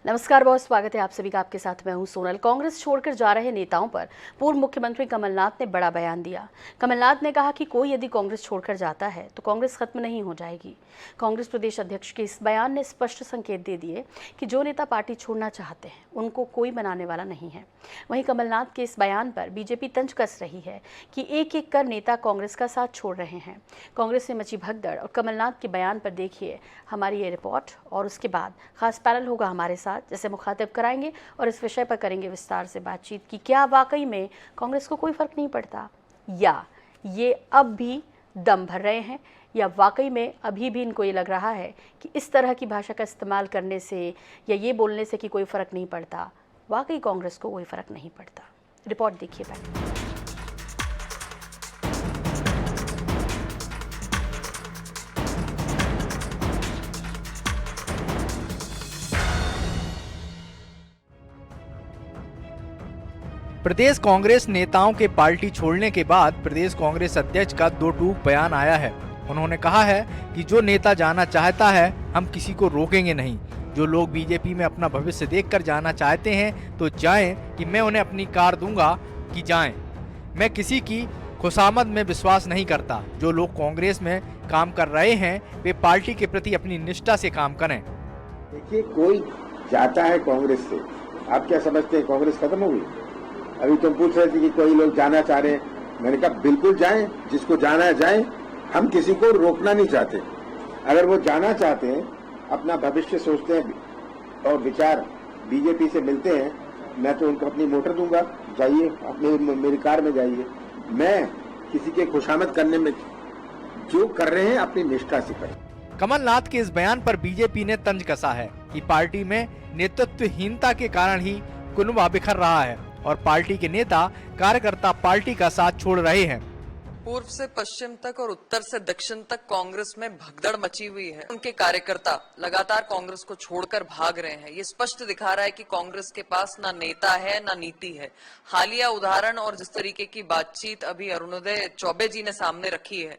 नमस्कार, बहुत स्वागत है आप सभी का। आपके साथ मैं हूं सोनल। कांग्रेस छोड़कर जा रहे नेताओं पर पूर्व मुख्यमंत्री कमलनाथ ने बड़ा बयान दिया। कमलनाथ ने कहा कि कोई यदि कांग्रेस छोड़कर जाता है तो कांग्रेस खत्म नहीं हो जाएगी। कांग्रेस प्रदेश अध्यक्ष के इस बयान ने स्पष्ट संकेत दे दिए कि जो नेता पार्टी छोड़ना चाहते हैं उनको कोई मनाने वाला नहीं है। वहीं कमलनाथ के इस बयान पर बीजेपी तंज कस रही है कि एक एक कर नेता कांग्रेस का साथ छोड़ रहे हैं। कांग्रेस में मची भगदड़ और कमलनाथ के बयान पर देखिए हमारी ये रिपोर्ट, और उसके बाद खास पैनल होगा हमारे साथ जैसे मुखातिब कराएंगे और इस विषय पर करेंगे विस्तार से बातचीत कि क्या वाकई में कांग्रेस को कोई फर्क नहीं पड़ता, या ये अब भी दम भर रहे हैं, या वाकई में अभी भी इनको ये लग रहा है कि इस तरह की भाषा का इस्तेमाल करने से या ये बोलने से कि कोई फ़र्क नहीं पड़ता। वाकई कांग्रेस को कोई फ़र्क नहीं पड़ता। रिपोर्ट देखिए पहले। प्रदेश कांग्रेस नेताओं के पार्टी छोड़ने के बाद प्रदेश कांग्रेस अध्यक्ष का दो टूक बयान आया है। उन्होंने कहा है कि जो नेता जाना चाहता है हम किसी को रोकेंगे नहीं। जो लोग बीजेपी में अपना भविष्य देखकर जाना चाहते हैं तो जाएं, कि मैं उन्हें अपनी कार दूंगा कि जाएं। मैं किसी की खुशामद में विश्वास नहीं करता। जो लोग कांग्रेस में काम कर रहे हैं वे पार्टी के प्रति अपनी निष्ठा से काम करें। देखिए, कोई जाता है कांग्रेस से, आप क्या समझते हैं कांग्रेस खत्म हो गई? अभी तुम पूछ रहे थे कि कोई लोग जाना चाह रहे हैं। मैंने कहा बिल्कुल जाएं, जिसको जाना है जाएं। हम किसी को रोकना नहीं चाहते। अगर वो जाना चाहते हैं, अपना भविष्य सोचते हैं और विचार बीजेपी से मिलते हैं, मैं तो उनको अपनी मोटर दूंगा, जाइए अपनी मेरी कार में जाइए। मैं किसी के खुशामद करने में जो कर रहे हैं अपनी निष्ठा से करें। कमलनाथ के इस बयान पर बीजेपी ने तंज कसा है कि पार्टी में नेतृत्वहीनता के कारण ही कुनबा बिखर रहा है और पार्टी के नेता कार्यकर्ता पार्टी का साथ छोड़ रहे हैं। पूर्व से पश्चिम तक और उत्तर से दक्षिण तक कांग्रेस में भगदड़ मची हुई है। उनके कार्यकर्ता लगातार कांग्रेस को छोड़कर भाग रहे हैं। ये स्पष्ट दिखा रहा है कि कांग्रेस के पास ना नेता है ना नीति है। हालिया उदाहरण और जिस तरीके की बातचीत अभी अरुणोदय चौबे जी ने सामने रखी है,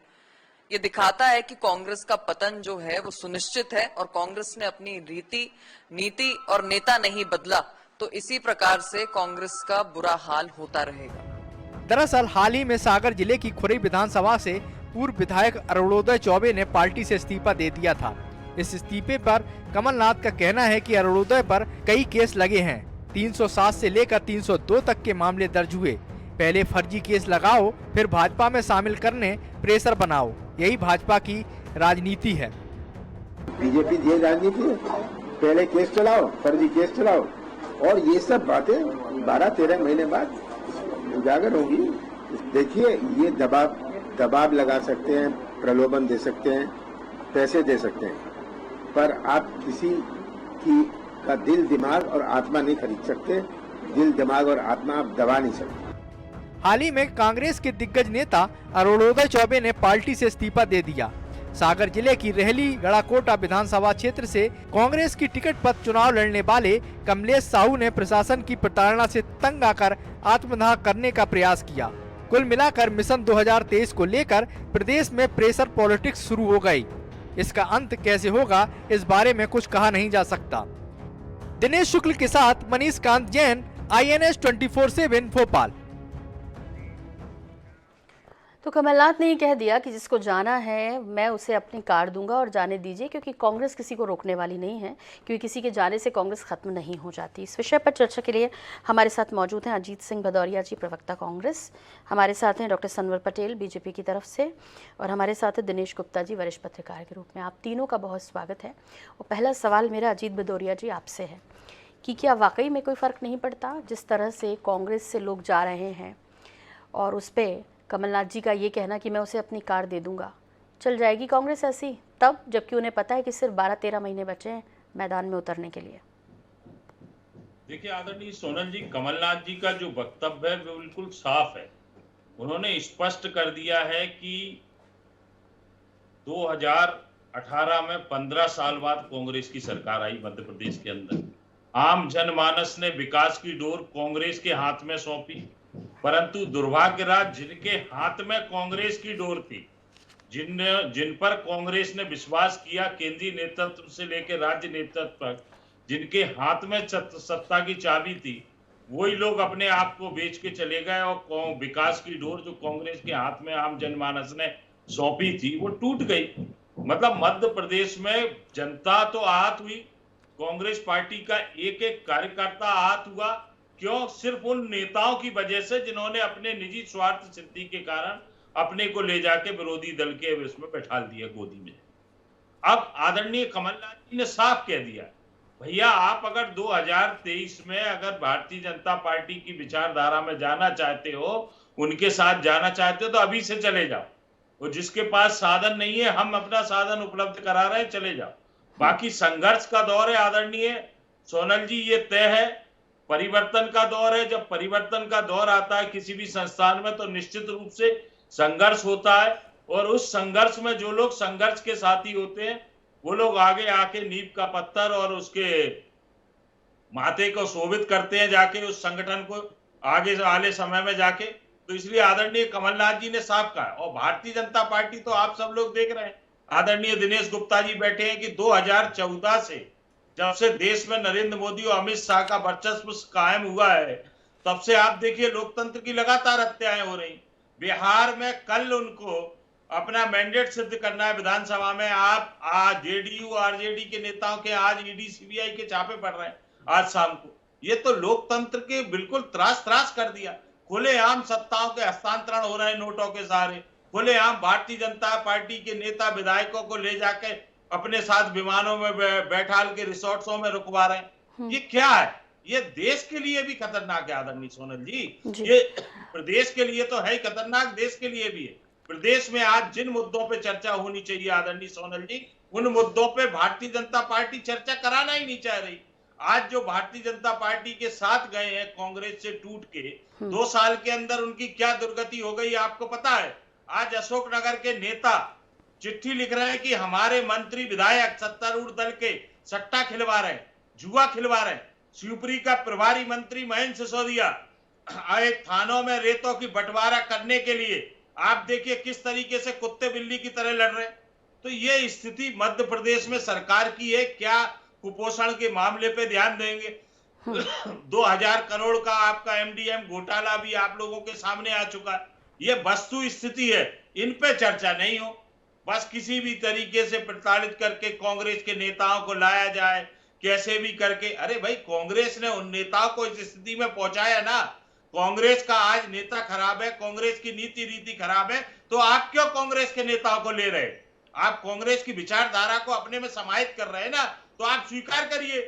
ये दिखाता है कि कांग्रेस का पतन जो है वो सुनिश्चित है और कांग्रेस ने अपनी रीति, नीति और नेता नहीं बदला तो इसी प्रकार से कांग्रेस का बुरा हाल होता रहेगा। दरअसल हाल ही में सागर जिले की खुरई विधानसभा से पूर्व विधायक अरुणोदय चौबे ने पार्टी से इस्तीफा दे दिया था। इस इस्तीफे पर कमलनाथ का कहना है कि अरुणोदय पर कई केस लगे हैं। 307 से लेकर 302 तक के मामले दर्ज हुए। पहले फर्जी केस लगाओ, फिर भाजपा में शामिल करने प्रेशर बनाओ, यही भाजपा की राजनीति है। बीजेपी ये राजनीति है, पहले केस चलाओ, फर्जी केस चलाओ, और ये सब बातें 12-13 महीने बाद उजागर होगी। देखिए, ये दबाव लगा सकते हैं, प्रलोभन दे सकते हैं, पैसे दे सकते हैं, पर आप किसी का दिल, दिमाग और आत्मा नहीं खरीद सकते। दिल, दिमाग और आत्मा आप दबा नहीं सकते। हाल ही में कांग्रेस के दिग्गज नेता अरुणोदय चौबे ने पार्टी से इस्तीफा दे दिया। सागर जिले की रेहली गड़ाकोटा विधानसभा क्षेत्र से कांग्रेस की टिकट पर चुनाव लड़ने वाले कमलेश साहू ने प्रशासन की प्रताड़ना से तंग आकर आत्मदाह करने का प्रयास किया। कुल मिलाकर मिशन 2023 को लेकर प्रदेश में प्रेशर पॉलिटिक्स शुरू हो गई। इसका अंत कैसे होगा इस बारे में कुछ कहा नहीं जा सकता। दिनेश शुक्ल के साथ मनीष कांत जैन, INS 24/7 भोपाल। तो कमलनाथ ने ये कह दिया कि जिसको जाना है मैं उसे अपनी कार दूंगा और जाने दीजिए, क्योंकि कांग्रेस किसी को रोकने वाली नहीं है, क्योंकि किसी के जाने से कांग्रेस खत्म नहीं हो जाती। इस विषय पर चर्चा के लिए हमारे साथ मौजूद हैं अजीत सिंह भदौरिया जी, प्रवक्ता कांग्रेस। हमारे साथ हैं डॉक्टर सनवर पटेल बीजेपी की तरफ से, और हमारे साथ है दिनेश गुप्ता जी, वरिष्ठ पत्रकार के रूप में। आप तीनों का बहुत स्वागत है। और पहला सवाल मेरा अजीत भदौरिया जी आपसे है कि क्या वाकई में कोई फ़र्क नहीं पड़ता जिस तरह से कांग्रेस से लोग जा रहे हैं, और उस पर कमलनाथ जी का ये कहना कि मैं उसे अपनी कार दे दूंगा, चल जाएगी कांग्रेस ऐसी तब, जबकि उन्हें पता है कि सिर्फ 12-13 महीने बचे हैं मैदान में उतरने के लिए? देखिए आदरणीय सोनल जी, कमलनाथ जी का जो वक्तव्य है वो बिल्कुल साफ है। उन्होंने स्पष्ट कर दिया है कि 2018 में 15 साल बाद कांग्रेस की सरकार आई मध्य प्रदेश के अंदर। आम जनमानस ने विकास की डोर कांग्रेस के हाथ में सौंपी, परंतु दुर्भाग्य रहा जिनके हाथ में कांग्रेस की डोर थी, जिन पर कांग्रेस ने विश्वास किया, केंद्रीय नेतृत्व से लेकर राज्य नेतृत्व तक, जिनके हाथ में सत्ता की चाबी थी, वही लोग अपने आप को बेच के चले गए और विकास की डोर जो कांग्रेस के हाथ में आम जनमानस ने सौंपी थी वो टूट गई। मतलब मध्य प्रदेश में जनता तो आहत हुई, कांग्रेस पार्टी का एक एक कार्यकर्ता आहत हुआ। क्यों? सिर्फ उन नेताओं की वजह से जिन्होंने अपने निजी स्वार्थ सिद्धि के कारण अपने को ले जाके विरोधी दल के इसमें बैठा दिया गोदी में। अब आदरणीय कमलनाथ जी ने साफ कह दिया, भैया आप अगर 2023 में अगर भारतीय जनता पार्टी की विचारधारा में जाना चाहते हो, उनके साथ जाना चाहते हो तो अभी से चले जाओ। और जिसके पास साधन नहीं है, हम अपना साधन उपलब्ध करा रहे हैं, चले जाओ। बाकी संघर्ष का दौर है आदरणीय सोनल जी, ये तय है। परिवर्तन का दौर है। जब परिवर्तन का दौर आता है किसी भी संस्थान में तो निश्चित रूप से संघर्ष होता है, और उस संघर्ष में जो लोग संघर्ष के साथी होते हैं वो लोग आगे आके नींव का पत्थर और उसके माथे को शोभित करते हैं जाके उस संगठन को आगे वाले समय में जाके। तो इसलिए आदरणीय कमलनाथ जी ने साफ कहा, और भारतीय जनता पार्टी तो आप सब लोग देख रहे हैं, आदरणीय दिनेश गुप्ता जी बैठे हैं कि 2014 से जब से देश में नरेंद्र मोदी और अमित शाह का वर्चस्व कायम हुआ है, तब से आप देखिए लोकतंत्र की लगातार हत्याएं हो रही। बिहार में कल उनको अपना मैंडेट सिद्ध करना है विधानसभा में, आप आज जेडीयू आरजेडी के नेताओं के आज ईडी सीबीआई के छापे पड़ रहे हैं आज शाम को। ये तो लोकतंत्र के बिल्कुल त्रास त्रास कर दिया। खुलेआम सत्ताओं के हस्तांतरण हो रहे हैं नोटों के सहारे, खुलेआम भारतीय जनता पार्टी के नेता विधायकों को ले जाके अपने साथ विमानों में बैठाल के रिसोर्ट्सों में रुकवा रहे हैं। ये क्या है? ये देश के लिए भी खतरनाक है आदरणीय सोनल जी। ये प्रदेश के लिए तो है ही खतरनाक, देश के लिए भी है। प्रदेश में आज जिन मुद्दों पे चर्चा होनी चाहिए आदरणीय सोनल जी, उन मुद्दों पे भारतीय जनता पार्टी चर्चा कराना ही नहीं चाह रही। आज जो भारतीय जनता पार्टी के साथ गए हैं कांग्रेस से टूट के, 2 साल के अंदर उनकी क्या दुर्गति हो गई आपको पता है? आज अशोकनगर के नेता चिट्ठी लिख रहे हैं कि हमारे मंत्री विधायक सत्तारूढ़ दल के सट्टा खिलवा रहे हैं, जुआ खिलवा रहे हैं। शिवपुरी का प्रभारी मंत्री महेंद्र सिसोदिया आए थानों में रेतों की बंटवारा करने के लिए आप देखिए किस तरीके से कुत्ते बिल्ली की तरह लड़ रहे हैं। तो ये स्थिति मध्य प्रदेश में सरकार की है। क्या कुपोषण के मामले पे ध्यान देंगे? 2000 करोड़ का आपका एमडीएम घोटाला भी आप लोगों के सामने आ चुका है। ये वस्तु स्थिति है, इन पे चर्चा नहीं हो। बस किसी भी तरीके से प्रताड़ित करके कांग्रेस के नेताओं को लाया जाए, कैसे भी करके। अरे भाई, कांग्रेस ने उन नेताओं को इस स्थिति में पहुंचाया ना। कांग्रेस का आज नेता खराब है, कांग्रेस की नीति रीति खराब है, तो आप क्यों कांग्रेस के नेताओं को ले रहे? आप कांग्रेस की विचारधारा को अपने में समाहित कर रहे हैं ना, तो आप स्वीकार करिए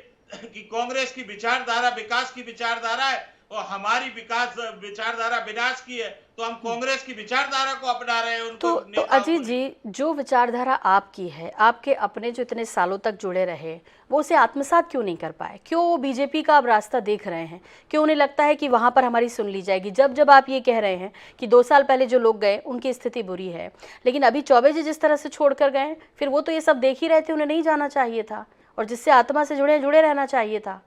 कि कांग्रेस की विचारधारा विकास की विचारधारा है और हमारी विकास विचारधारा विनाश की है, तो हम कांग्रेस की विचारधारा को अपना रहे हैं। उनको तो अजीत जी, जो विचारधारा आपकी है, आपके अपने जो इतने सालों तक जुड़े रहे, वो उसे आत्मसात क्यों नहीं कर पाए? क्यों वो बीजेपी का अब रास्ता देख रहे हैं? क्यों उन्हें लगता है कि वहां पर हमारी सुन ली जाएगी? जब जब आप ये कह रहे हैं कि 2 साल पहले जो लोग गए उनकी स्थिति बुरी है, लेकिन अभी चौबे जी जिस तरह से छोड़कर गए, फिर वो तो ये सब देख ही रहे थे, उन्हें नहीं जाना चाहिए था, और जिससे आत्मा से जुड़े रहना चाहिए था।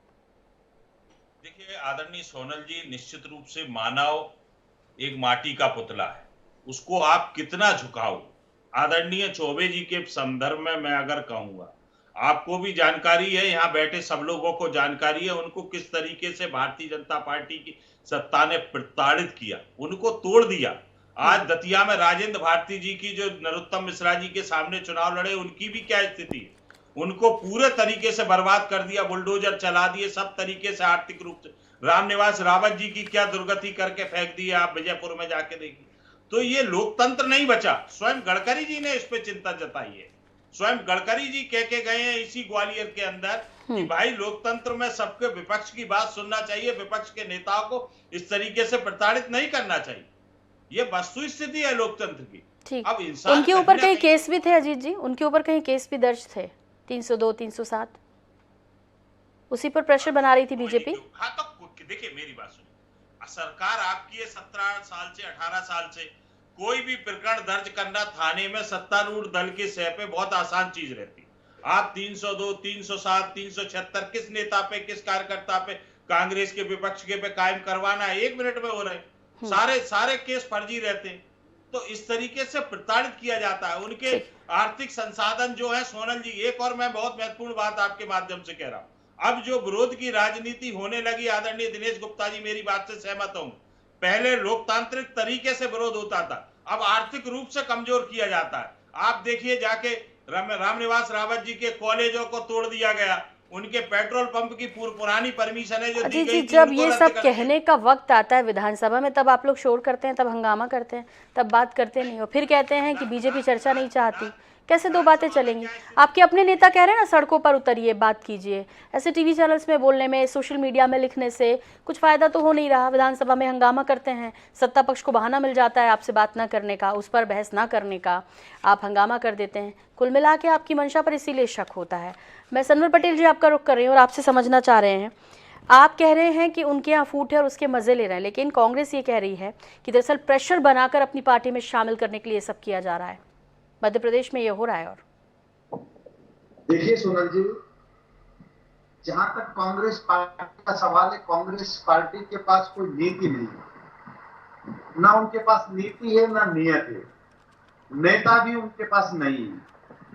देखिए आदरणीय सोनल जी, निश्चित रूप से मानव एक माटी का पुतला है, उसको आप कितना झुकाओ। आदरणीय चौबे जी के संदर्भ में मैं अगर कहूंगा, आपको भी जानकारी है, यहाँ बैठे सब लोगों को जानकारी है, उनको किस तरीके से भारतीय जनता पार्टी की सत्ता ने प्रताड़ित किया, उनको तोड़ दिया। आज दतिया में राजेंद्र भारती जी की जो नरोत्तम मिश्रा जी के सामने चुनाव लड़े, उनकी भी क्या स्थिति है? उनको पूरे तरीके से बर्बाद कर दिया, बुलडोजर चला दिए सब तरीके से, आर्थिक रूप से। रामनिवास रावत जी की क्या दुर्गति करके फेंक दी है, आप विजयपुर में जाके देखिए। तो ये लोकतंत्र नहीं बचा। स्वयं गडकरी जी ने इस पे चिंता जताई है। स्वयं गडकरी जी कह के गए हैं इसी ग्वालियर के अंदर कि भाई लोकतंत्र में सबके विपक्ष की बात सुनना चाहिए, विपक्ष के नेताओं को इस तरीके से प्रताड़ित नहीं करना चाहिए। ये वस्तु स्थिति है लोकतंत्र की। ठीक, अब इंसान उनके ऊपर कहीं केस भी थे अजीत जी, उनके ऊपर कहीं केस भी दर्ज थे, 302, 307, उसी पर प्रेशर बना रही थी बीजेपी। हाँ, तो देखिए मेरी बात सुनिए, सरकार आपकी है 17 साल से 18 साल से, कोई भी प्रकरण दर्ज करना थाने में सत्तारूढ़ दल के सह पे बहुत आसान चीज रहती। आप 302, 307, 376 किस नेता पे, किस कार्यकर्ता पे, कांग्रेस के विपक्ष के पे कायम करवाना है, 1 मिनट में हो रहे। सारे केस फर्जी रहते हैं। तो इस तरीके से प्रताड़ित किया जाता है। उनके आर्थिक संसाधन जो है सोनल जी, एक और मैं बहुत महत्वपूर्ण बात आपके माध्यम से कह रहा हूं, अब जो विरोध की राजनीति होने लगी, आदरणीय दिनेश गुप्ता जी मेरी बात से सहमत हूं, पहले लोकतांत्रिक तरीके से विरोध होता था, अब आर्थिक रूप से कमजोर किया जाता है। आप देखिए जाके रामनिवास रावत जी के कॉलेजों को तोड़ दिया गया, उनके पेट्रोल पंप की पुरानी परमिशन है जो दी अजीत गई जी, थी, जब उनको ये रद्द सब कर कहने का वक्त आता है विधानसभा में, तब आप लोग शोर करते हैं, तब हंगामा करते हैं, तब बात करते नहीं हो, फिर कहते हैं कि बीजेपी चर्चा नहीं चाहती। कैसे दो बातें चलेंगी? आपके अपने नेता कह रहे हैं ना, सड़कों पर उतरिए, बात कीजिए। ऐसे टीवी चैनल्स में बोलने में, सोशल मीडिया में लिखने से कुछ फायदा तो हो नहीं रहा। विधानसभा में हंगामा करते हैं, सत्ता पक्ष को बहाना मिल जाता है आपसे बात ना करने का, उस पर बहस ना करने का, आप हंगामा कर देते हैं। कुल मिला के आपकी मंशा पर इसीलिए शक होता है। मैं सनवर पटेल जी आपका रुख कर रही हूँ और आपसे समझना चाह रहे हैं, आप कह रहे हैं कि उनके यहाँ फूट है और उसके मजे ले रहे हैं, लेकिन कांग्रेस ये कह रही है कि दरअसल प्रेशर बनाकर अपनी पार्टी में शामिल करने के लिए सब किया जा रहा है। मध्य प्रदेश में ये हो रहा है। और देखिए सोनल जी, जहां तक कांग्रेस पार्टी का सवाल है, कांग्रेस पार्टी के पास कोई नीति नहीं है, ना उनके पास नीति है ना नियत है, नेता भी उनके पास नहीं है।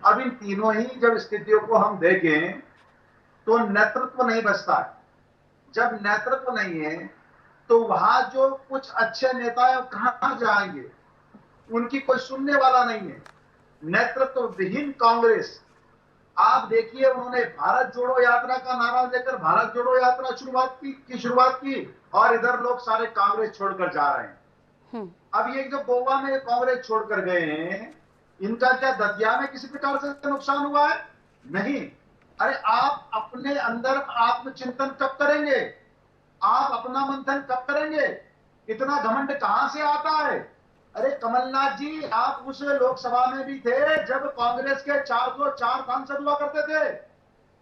अब इन तीनों ही जब स्थितियों को हम देखें तो नेतृत्व नहीं बचता है। जब नेतृत्व नहीं है तो वहां जो कुछ अच्छे नेता है कहां जाएंगे, उनकी कोई सुनने वाला नहीं है। नेतृत्व विहीन कांग्रेस, आप देखिए उन्होंने भारत जोड़ो यात्रा का नारा देकर भारत जोड़ो यात्रा शुरुआत की और इधर लोग सारे कांग्रेस छोड़कर जा रहे हैं। अब ये जो गोवा में कांग्रेस छोड़कर गए हैं, इनका क्या दतिया में किसी प्रकार से नुकसान हुआ है? नहीं। अरे आप अपने अंदर आत्मचिंतन कब करेंगे? आप अपना मंथन कब करेंगे? इतना घमंड कहां से आता है? अरे कमलनाथ जी, आप उस लोकसभा में भी थे जब कांग्रेस के 404 सांसद हुआ करते थे।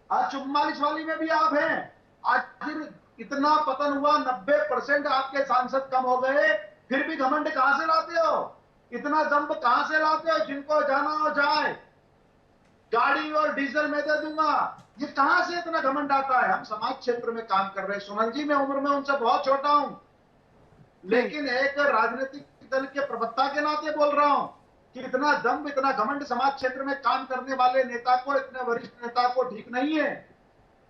आज 44 वाली में भी आप हैं। आज फिर इतना पतन हुआ, 90% आपके सांसद कम हो गए, फिर भी घमंड कहां से लाते हो? इतना दम्भ कहां से लाते हो? जिनको जाना हो जाए, गाड़ी और डीजल में दे दूंगा, ये कहां से इतना घमंड आता है? हम समाज क्षेत्र में काम कर रहे हैं सोनल जी, मैं उम्र में उनसे बहुत छोटा हूं, लेकिन एक राजनीतिक दल के प्रवक्ता के नाते बोल रहा हूं कि इतना दम्भ, इतना घमंड समाज क्षेत्र में काम करने वाले नेता को, इतने वरिष्ठ नेता को ठीक नहीं है।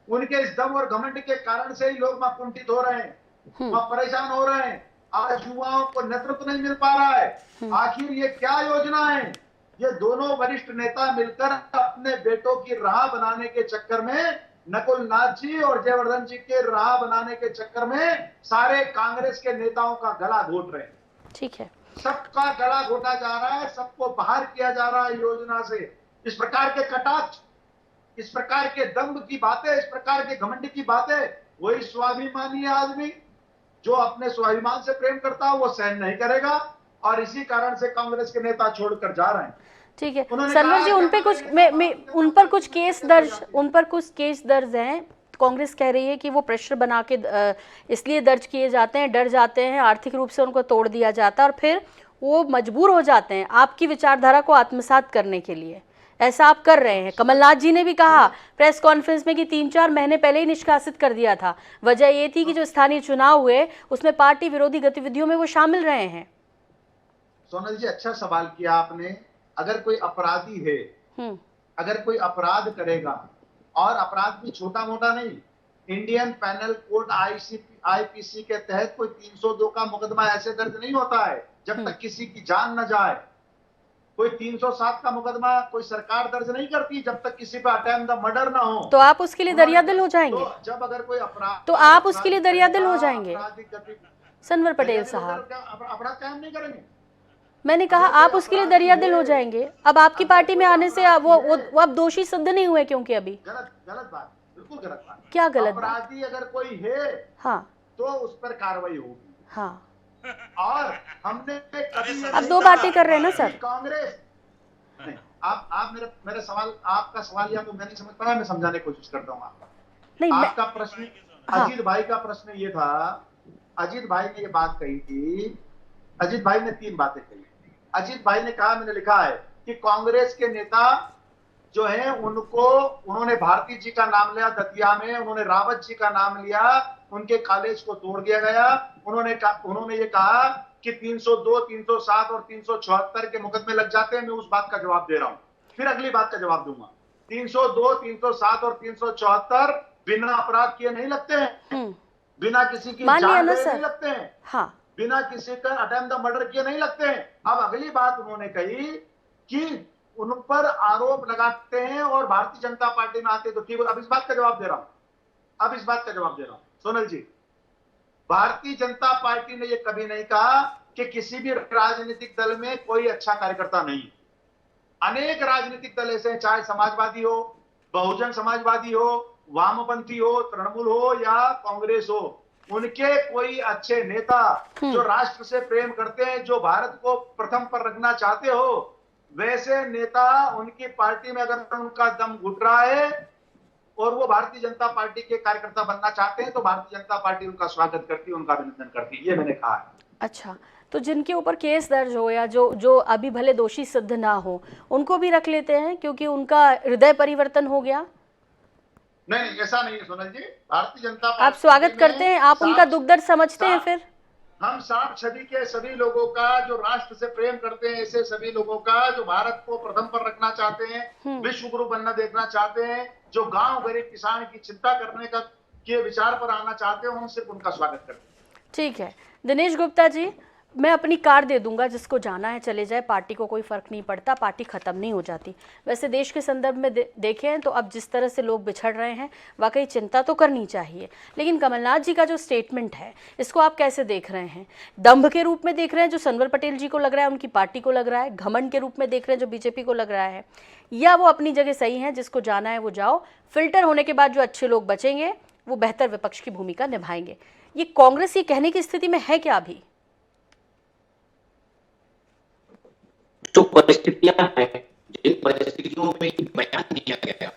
उनके इस दम और घमंड के कारण से ही लोग वहां कुंठित हो रहे हैं, वहां परेशान हो रहे हैं। आज युवाओं को नेतृत्व नहीं मिल पा रहा है। आखिर ये क्या योजना है? ये दोनों वरिष्ठ नेता मिलकर अपने बेटों की राह बनाने के चक्कर में, नकुल नाथ जी और जयवर्धन जी के राह बनाने के चक्कर में सारे कांग्रेस के नेताओं का गला घोट रहे हैं। ठीक है, सबका गला घोटा जा रहा है, सबको बाहर किया जा रहा है योजना से। इस प्रकार के कटाक्ष, इस प्रकार के दम्भ की बातें, इस प्रकार के घमंड की बातें, वही स्वाभिमानी आदमी जो अपने स्वाभिमान से प्रेम करता है वो सहन नहीं करेगा, और इसी कारण से कांग्रेस के नेता छोड़कर जा रहे हैं। ठीक है सरवर जी, उन पे कुछ उन पर कुछ केस दर्ज हैं। कांग्रेस कह रही है कि वो प्रेशर बना के इसलिए दर्ज किए जाते हैं, डर जाते हैं, आर्थिक रूप से उनको तोड़ दिया जाता है और फिर वो मजबूर हो जाते हैं आपकी विचारधारा को आत्मसात करने के लिए। ऐसा आप कर रहे हैं। कमलनाथ जी ने भी कहा प्रेस कॉन्फ्रेंस में कि 3-4 महीने पहले ही निष्कासित कर दिया था। वजह ये थी कि जो स्थानीय चुनाव हुए उसमें पार्टी विरोधी गतिविधियों में वो शामिल रहे हैं। सोनल जी, अच्छा सवाल किया आपने। अगर कोई अपराधी है, अगर कोई अपराध करेगा, और अपराध भी छोटा मोटा नहीं, इंडियन पैनल कोड आईपीसी के तहत कोई 302 का मुकदमा ऐसे दर्ज नहीं होता है जब तक किसी की जान न जाए। कोई 307 का मुकदमा कोई सरकार दर्ज नहीं करती जब तक किसी पे अटेम्प्ट द मर्डर ना हो। तो आप उसके लिए दरियादिल हो जाएंगे। तो जब अगर कोई अपराध, तो आप उसके लिए दरियादिल हो जाएंगे सनवर पटेल साहब। अपराध कायम नहीं करेंगे। मैंने कहा आप उसके लिए दरियादिल हो जाएंगे। अब आपकी पार्टी में आने से वो अब दोषी सिद्ध नहीं हुए, क्योंकि अभी गलत बात, बिल्कुल गलत बात। क्या गलत? अपराधी अगर कोई है, हाँ, तो उस पर कार्रवाई होगी। हाँ, और हमने कभी अब दो बातें कर रहे हैं ना सर। कांग्रेस नहीं, आप मेरे सवाल, आपका सवाल या तो मैं नहीं समझ पाया, मैं समझाने की कोशिश करता हूँ आपका। नहीं, आपका प्रश्न, अजीत भाई का प्रश्न ये था, अजीत भाई ने ये बात कही थी, अजीत भाई ने 3 बातें कही। अजीत भाई ने कहा, मैंने लिखा है कि कांग्रेस के नेता जो हैं उन्होंने भारती जी का नाम लिया दतिया में, उन्होंने रावत जी का नाम लिया, उनके कॉलेज को तोड़ दिया गया। उन्होंने ये कहा कि 302, 307 और 374 के मुकदमे लग जाते हैं। मैं उस बात का जवाब दे रहा हूं, फिर अगली बात का जवाब दूंगा। 302, 307 और 374 बिना अपराध किए नहीं लगते हैं, बिना किसी की मान लिया जान ना गए सर। नहीं लगते हैं, हाँ, बिना किसी का अटेम्प्ट द मर्डर किए नहीं लगते हैं। अब अगली बात उन्होंने कही कि उन पर आरोप लगाते हैं और भारतीय जनता पार्टी में आते हैं तो ठीक है। अब इस बात का जवाब दे रहा हूं, सोनल जी, भारतीय जनता पार्टी ने यह कभी नहीं कहा कि किसी भी राजनीतिक दल में कोई अच्छा कार्यकर्ता नहीं है। अनेक राजनीतिक दल ऐसे हैं, चाहे समाजवादी हो, बहुजन समाजवादी हो, वामपंथी हो, तृणमूल हो या कांग्रेस हो, उनके कोई अच्छे नेता जो राष्ट्र से प्रेम करते हैं, जो भारत को प्रथम पर रखना चाहते हो, वैसे नेता उनकी पार्टी में अगर उनका दम घुट रहा है और वो भारतीय जनता पार्टी के कार्यकर्ता बनना चाहते हैं तो भारतीय जनता पार्टी उनका स्वागत करती है, उनका अभिनंदन करती है। ये मैंने कहा है। अच्छा, तो जिनके ऊपर केस दर्ज हो या जो अभी भले दोषी सिद्ध ना हो, उनको भी रख लेते हैं क्योंकि उनका हृदय परिवर्तन हो गया? नहीं, ऐसा नहीं है सोनल जी। भारतीय जनता पार्टी आप स्वागत करते हैं, आप उनका दुख दर्द समझते हैं? फिर हम साफ छवि के सभी लोगों का, जो राष्ट्र से प्रेम करते हैं, ऐसे सभी लोगों का, जो भारत को प्रथम पर रखना चाहते हैं, विश्व गुरु बनना देखना चाहते हैं, जो गांव गरीब किसान की चिंता करने का के विचार पर आना चाहते हैं, हम सिर्फ उनका स्वागत करते हैं। ठीक है। दिनेश गुप्ता जी, मैं अपनी कार दे दूंगा, जिसको जाना है चले जाए, पार्टी को कोई फर्क नहीं पड़ता, पार्टी खत्म नहीं हो जाती। वैसे देश के संदर्भ में देखें तो अब जिस तरह से लोग बिछड़ रहे हैं, वाकई चिंता तो करनी चाहिए। लेकिन कमलनाथ जी का जो स्टेटमेंट है, इसको आप कैसे देख रहे हैं? दंभ के रूप में देख रहे हैं जो सनवर पटेल जी को लग रहा है, उनकी पार्टी को लग रहा है? घमंड के रूप में देख रहे हैं जो बीजेपी को लग रहा है? या वो अपनी जगह सही है, जिसको जाना है वो जाओ, फिल्टर होने के बाद जो अच्छे लोग बचेंगे वो बेहतर विपक्ष की भूमिका निभाएंगे? ये कांग्रेस ये कहने की स्थिति में है क्या अभी? जो परिस्थितियां हैं, जिन परिस्थितियों में बयान दिया गया,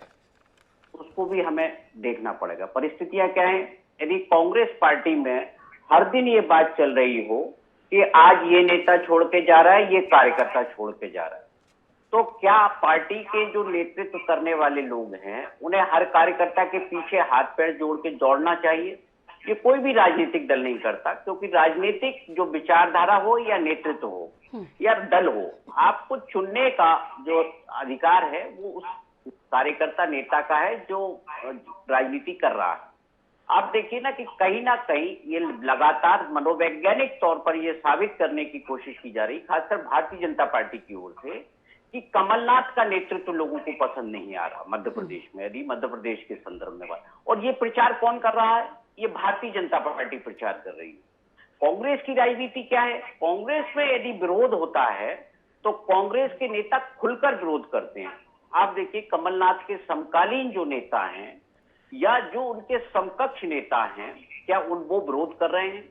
उसको भी हमें देखना पड़ेगा। परिस्थितियां क्या है? यदि कांग्रेस पार्टी में हर दिन ये बात चल रही हो कि आज ये नेता छोड़ के जा रहा है, ये कार्यकर्ता छोड़ के जा रहा है, तो क्या पार्टी के जो नेतृत्व करने वाले लोग हैं, उन्हें हर कार्यकर्ता के पीछे हाथ पैर जोड़ के दौड़ना चाहिए? ये कोई भी राजनीतिक दल नहीं करता, क्योंकि राजनीतिक जो विचारधारा हो या नेतृत्व हो या दल हो, आपको चुनने का जो अधिकार है वो उस कार्यकर्ता नेता का है जो राजनीति कर रहा है। आप देखिए ना कहीं ये लगातार मनोवैज्ञानिक तौर पर ये साबित करने की कोशिश की जा रही, खासकर भारतीय जनता पार्टी की ओर से, कि कमलनाथ का नेतृत्व लोगों को पसंद नहीं आ रहा मध्य प्रदेश में, यदि मध्य प्रदेश के संदर्भ में बात। और ये प्रचार कौन कर रहा है? ये भारतीय जनता पार्टी प्रचार कर रही है। कांग्रेस की राजनीति क्या है? कांग्रेस में यदि विरोध होता है तो कांग्रेस के नेता खुलकर विरोध करते हैं। आप देखिए कमलनाथ के समकालीन जो नेता हैं या जो उनके समकक्ष नेता हैं, क्या वो विरोध कर रहे हैं?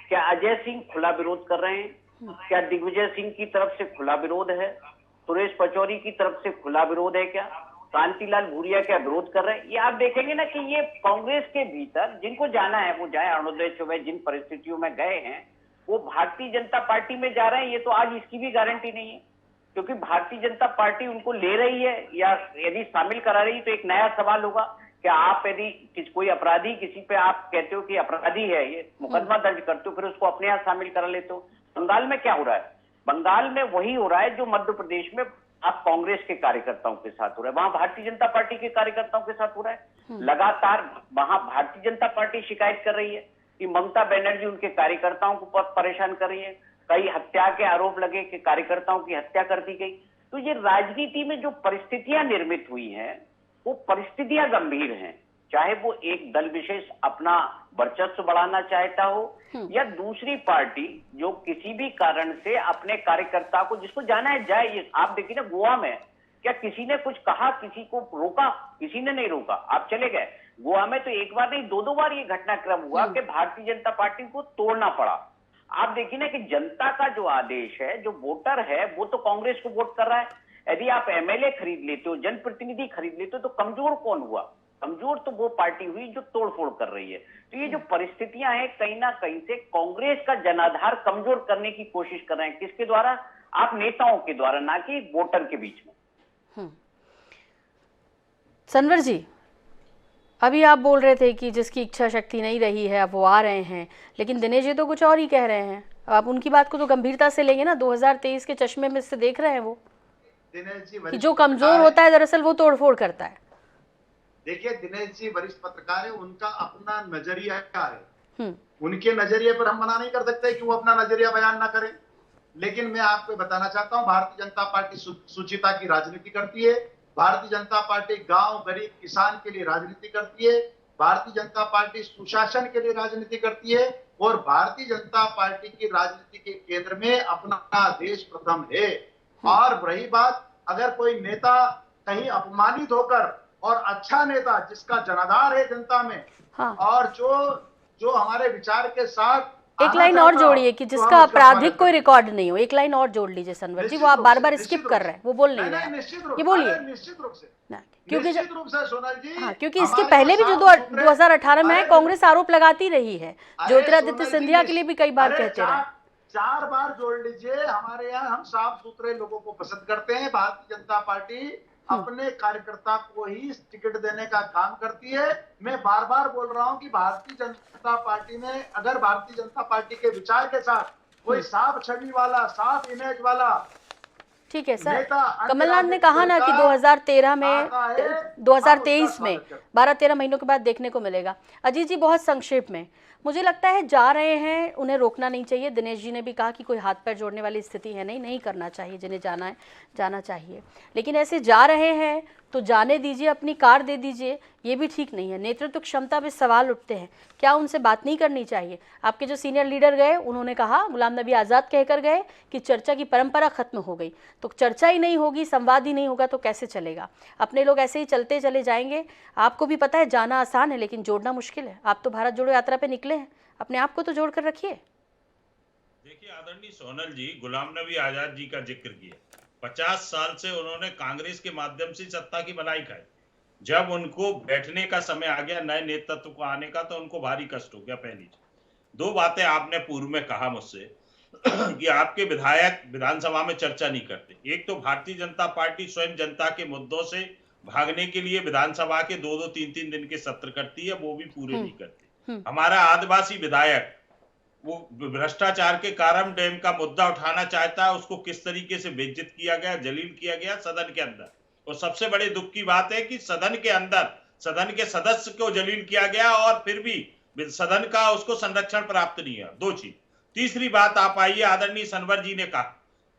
क्या अजय सिंह खुला विरोध कर रहे हैं? क्या दिग्विजय सिंह की तरफ से खुला विरोध है? सुरेश पचौरी की तरफ से खुला विरोध है? क्या कांतिलाल भूरिया क्या विरोध कर रहे हैं? ये आप देखेंगे ना कि ये कांग्रेस के भीतर जिनको जाना है वो जाए, अरुणोदय चौबे जिन परिस्थितियों में गए हैं वो भारतीय जनता पार्टी में जा रहे हैं, ये तो आज इसकी भी गारंटी नहीं है, क्योंकि भारतीय जनता पार्टी उनको ले रही है या यदि शामिल करा रही है तो एक नया सवाल होगा कि आप यदि कोई अपराधी किसी पे आप कहते हो कि अपराधी है, ये मुकदमा दर्ज करते हो, फिर उसको अपने यहाँ शामिल करा लेते हो। बंगाल में क्या हो रहा है? बंगाल में वही हो रहा है जो मध्य प्रदेश में आप कांग्रेस के कार्यकर्ताओं के साथ हो रहा है, वहां भारतीय जनता पार्टी के कार्यकर्ताओं के साथ हो रहा है। लगातार वहां भारतीय जनता पार्टी शिकायत कर रही है कि ममता बनर्जी उनके कार्यकर्ताओं को परेशान कर रही है, कई हत्या के आरोप लगे कि कार्यकर्ताओं की हत्या कर दी गई। तो ये राजनीति में जो परिस्थितियां निर्मित हुई हैं वो परिस्थितियां गंभीर हैं, चाहे वो एक दल विशेष अपना वर्चस्व बढ़ाना चाहता हो या दूसरी पार्टी जो किसी भी कारण से अपने कार्यकर्ता को जिसको जाना है जाए। ये आप देखिए ना गोवा में क्या किसी ने कुछ कहा, किसी को रोका? किसी ने नहीं रोका, आप चले गए। गोवा में तो एक बार नहीं दो बार ये घटनाक्रम हुआ कि भारतीय जनता पार्टी को तोड़ना पड़ा। आप देखिए ना कि जनता का जो आदेश है, जो वोटर है वो तो कांग्रेस को वोट कर रहा है। यदि आप एमएलए खरीद लेते हो, जनप्रतिनिधि खरीद लेते हो, तो कमजोर कौन हुआ? कमजोर तो वो पार्टी हुई जो तोड़फोड़ कर रही है। तो ये जो परिस्थितियां हैं कहीं ना कहीं से कांग्रेस का जनाधार कमजोर करने की कोशिश कर रहे हैं। किसके द्वारा? आप नेताओं के द्वारा, ना कि वोटर के बीच में। सनवर जी, अभी आप बोल रहे थे कि जिसकी इच्छा शक्ति नहीं रही है अब वो आ रहे हैं, लेकिन दिनेश जी तो कुछ और ही कह रहे हैं। आप उनकी बात को तो गंभीरता से लेंगे ना, 2023 के चश्मे में से देख रहे हैं वो दिनेश जी कि जो कमजोर होता है दरअसल वो तोड़फोड़ करता है। देखिए दिनेश जी वरिष्ठ पत्रकार है, उनका अपना नजरिया है, हम्म। उनके नजरिए पर हम मना नहीं कर सकते कि वो अपना नजरिया बयान ना करें। लेकिन मैं आपको बताना चाहता हूं, भारतीय जनता पार्टी सुचिता की राजनीति करती है, भारतीय जनता पार्टी गांव गरीब किसान के लिए राजनीति करती है, भारतीय जनता पार्टी सुशासन के लिए राजनीति करती है, और भारतीय जनता पार्टी की राजनीति के केंद्र में अपना देश प्रथम है। और रही बात, अगर कोई नेता कहीं अपमानित होकर, और अच्छा नेता जिसका जनाधार है जनता में, हाँ। और जो हमारे विचार के साथ एक लाइन और जोड़िए कि जिसका आपराधिक कोई रिकॉर्ड नहीं हो, एक लाइन और जोड़ लीजिए सनवर जी, वो आप बार बार स्किप कर रहे हैं, वो बोल नहीं रहे हैं, ये बोलिए। निश्चित रूप से, क्योंकि निश्चित रूप से सोनल जी, हाँ, क्योंकि इसके पहले भी जो 2018 में है, कांग्रेस आरोप लगाती रही है, ज्योतिरादित्य सिंधिया के लिए भी कई बार कहते रहे। 4 बार जोड़ लीजिए, हमारे यहाँ हम साफ सुथरे लोगों को पसंद करते हैं। भारतीय जनता पार्टी अपने कार्यकर्ता को ही टिकट देने का काम करती है। मैं बार बार बोल रहा हूं कि भारतीय जनता पार्टी में, अगर भारतीय जनता पार्टी के विचार के साथ कोई साफ छवि वाला, साफ इमेज वाला, ठीक है सर, कमलनाथ ने कहा ना कि 2013 में 2023 में 12-13 महीनों के बाद देखने को मिलेगा। अजीत जी बहुत संक्षेप में, मुझे लगता है जा रहे हैं, उन्हें रोकना नहीं चाहिए। दिनेश जी ने भी कहा कि कोई हाथ पैर जोड़ने वाली स्थिति है नहीं करना चाहिए, जिन्हें जाना है जाना चाहिए, लेकिन ऐसे जा रहे हैं तो जाने दीजिए, अपनी कार दे दीजिए, ये भी ठीक नहीं है। नेतृत्व क्षमता पे सवाल उठते हैं, क्या उनसे बात नहीं करनी चाहिए? आपके जो सीनियर लीडर गए उन्होंने कहा, गुलाम नबी आज़ाद कहकर गए कि चर्चा की परंपरा खत्म हो गई। तो चर्चा ही नहीं होगी, संवाद ही नहीं होगा तो कैसे चलेगा? अपने लोग ऐसे ही चलते चले जाएंगे। आपको भी पता है जाना आसान है लेकिन जोड़ना मुश्किल है। आप तो भारत जोड़ो यात्रा पे निकले हैं, अपने आप को तो जोड़ कर रखिए। देखिए आदरणीय सोनल जी, गुलाम नबी आजाद जी का जिक्र किया, 50 साल से उन्होंने कांग्रेस के माध्यम से सत्ता की मलाई खाई। जब उनको बैठने का समय आ गया नए नेतृत्व को आने का, तो उनको भारी कष्ट हो गया। पहली 2 बातें आपने पूर्व में कहा मुझसे कि आपके विधायक विधानसभा में चर्चा नहीं करते। एक तो भारतीय जनता पार्टी स्वयं जनता के मुद्दों से भागने के लिए विधानसभा के 2-2, 3-3 दिन के सत्र करती है, वो भी पूरे नहीं करती। हमारा आदिवासी विधायक वो भ्रष्टाचार के कारण डैम का मुद्दा उठाना चाहता है, उसको किस तरीके से बेइज्जत किया गया, जलील किया गया सदन के अंदर। और सबसे बड़े दुख की बात है कि सदन के अंदर सदन के सदस्य को जलील किया गया और फिर भी सदन का उसको संरक्षण प्राप्त नहीं है। 2 चीज। तीसरी बात आप आइए, आदरणीय सनवर जी ने कहा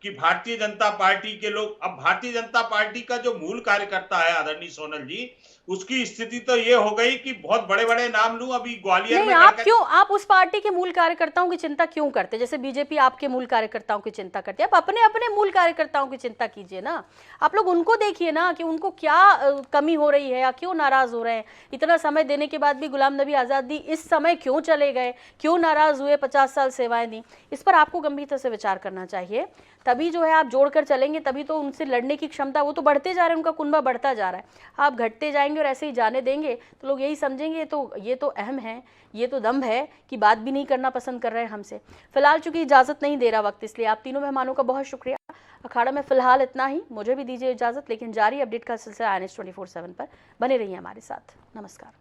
कि भारतीय जनता पार्टी के लोग, अब भारतीय जनता पार्टी का जो मूल कार्यकर्ता है आदरणीय सोनल जी, उसकी स्थिति तो ये हो गई कि बहुत बड़े बड़े नाम लूं, अभी ग्वालियर में आप उस पार्टी के मूल कार्यकर्ताओं की चिंता क्यों करते? जैसे बीजेपी आपके मूल कार्यकर्ताओं की चिंता करती है, आप अपने अपने मूल कार्यकर्ताओं की चिंता कीजिए ना। आप लोग उनको देखिए ना कि उनको क्या कमी हो रही है या क्यों नाराज हो रहे हैं। इतना समय देने के बाद भी गुलाम नबी आज़ाद इस समय क्यों चले गए, क्यों नाराज हुए, 50 साल सेवाएं दी, इस पर आपको गंभीरता से विचार करना चाहिए। तभी जो है आप जोड़कर चलेंगे, तभी तो उनसे लड़ने की क्षमता, वो तो बढ़ते जा रहे हैं, उनका कुनबा बढ़ता जा रहा है, आप घटते जाएंगे और ऐसे ही जाने देंगे तो लोग यही समझेंगे ये तो अहम है, ये तो दम है कि बात भी नहीं करना पसंद कर रहे हैं हमसे। फिलहाल चूंकि इजाज़त नहीं दे रहा वक्त, इसलिए आप तीनों मेहमानों का बहुत शुक्रिया। अखाड़ा में फिलहाल इतना ही, मुझे भी दीजिए इजाज़त, लेकिन जारी अपडेट का सिलसिला INS 24/7 पर बने रहिए हमारे साथ। नमस्कार।